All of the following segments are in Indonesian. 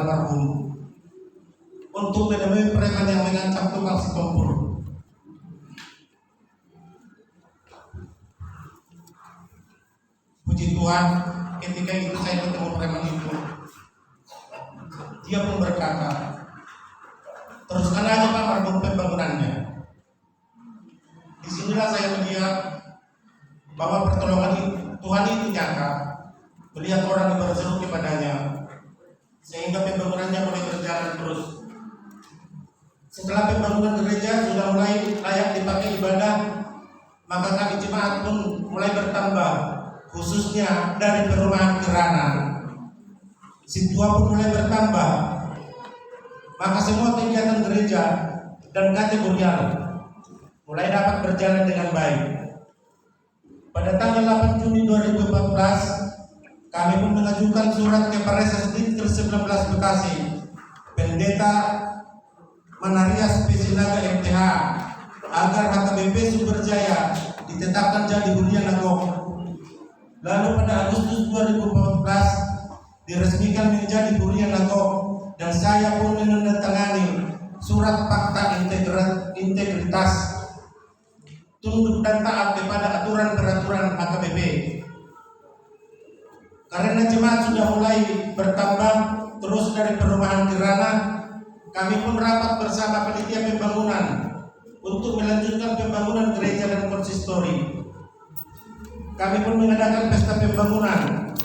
almarhum untuk menemui preman yang mengancam tukang si kompor. Puji Tuhan, ketika itu saya ketemu preman itu, dia pun berkata, teruskan aja Pak marhum pembangunannya. Disinilah saya melihat bahwa pertolongan Tuhan itu nyata, melihat orang yang berseru kepadanya, sehingga pembangunannya mulai berjalan terus. Setelah pembangunan gereja sudah mulai layak dipakai ibadah, maka kami jemaat pun mulai bertambah, khususnya dari perumahan Kirana. Situa pun mulai bertambah, maka semua kegiatan gereja dan kategorial mulai dapat berjalan dengan baik. Pada tanggal 8 Juni 2014, kami pun mengajukan surat ke Polres Distrik 19 Bekasi, Pendeta Manarias Pesinaga MTH, agar HKBP Sumberjaya ditetapkan jadi hunian Nagok. Lalu pada Agustus 2014 diresmikan menjadi hunian Nagok, dan saya pun menandatangani surat fakta integritas, tunduk dan taat kepada aturan-peraturan HKBP. Karena jemaat sudah mulai bertambah terus dari perumahan Kirana, kami pun rapat bersama panitia pembangunan untuk melanjutkan pembangunan gereja dan konsistori. Kami pun mengadakan pesta pembangunan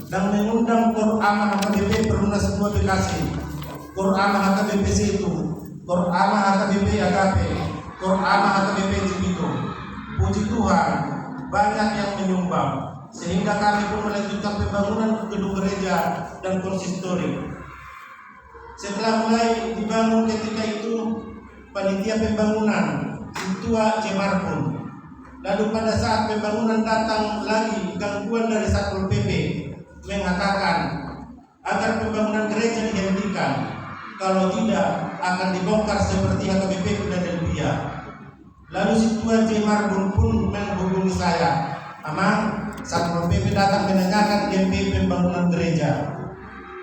dan mengundang Korama HKBP Perumnas 2 Bekasi, Korama HKBP Situ, Korama HKBP Agape, Korama HKBP Cibito. Puji Tuhan, banyak yang menyumbang, sehingga kami pun melanjutkan pembangunan gedung gereja dan konsistori. Setelah mulai dibangun ketika itu panitia pembangunan Ketua Cemar pun. Lalu pada saat pembangunan datang lagi gangguan dari Satpol PP mengatakan agar pembangunan gereja dihentikan, kalau tidak akan dibongkar seperti HKBP Philadelphia. Lalu Ketua Cemar pun menghubungi saya, Amang, Satpol PP datang menanyakan MP pembangunan gereja.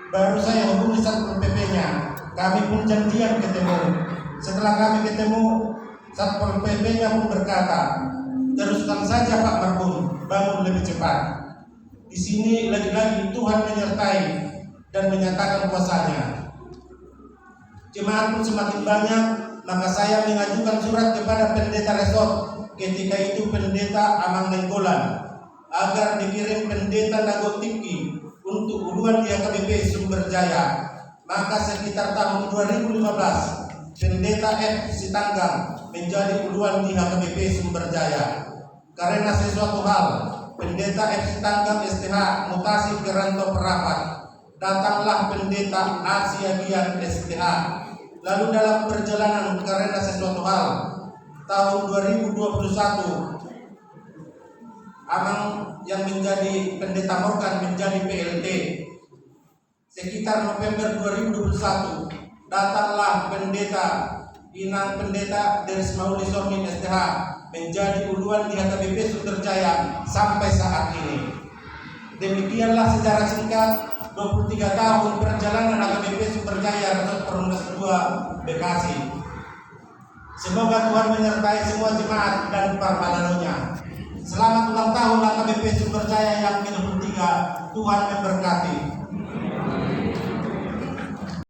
Baru saya hubungi Satpol PP-nya, kami pun janjian ketemu. Setelah kami ketemu, Satpol PP-nya pun berkata, teruskan saja Pak marhum, bangun lebih cepat. Di sini lagi-lagi Tuhan menyertai dan menyatakan kuasanya. Jemaat pun semakin banyak, maka saya mengajukan surat kepada pendeta resort, ketika itu pendeta Amang Nenggolan, agar dikirim pendeta Nagotiki untuk uluan di HKBP Sumberjaya. Maka sekitar tahun 2015 pendeta F Sitanggang menjadi uluan di HKBP Sumberjaya. Karena sesuatu hal, pendeta F Sitanggang STH mutasi ke Rantau Perapat, datanglah pendeta Asia Gian STH. Lalu dalam perjalanan karena sesuatu hal, tahun 2021 Amang yang menjadi pendeta Morgan menjadi PLT. Sekitar November 2021 datanglah pendeta Inang pendeta Deris Mauli Somin STH menjadi uluan di HKBP Sumberjaya sampai saat ini. Demikianlah secara singkat 23 tahun perjalanan HKBP Sumberjaya Resort Perumnas 2 Bekasi. Semoga Tuhan menyertai semua jemaat dan parmananonya. Selamat ulang tahun HKBP Sumberjaya yang ke-23. Tuhan memberkati.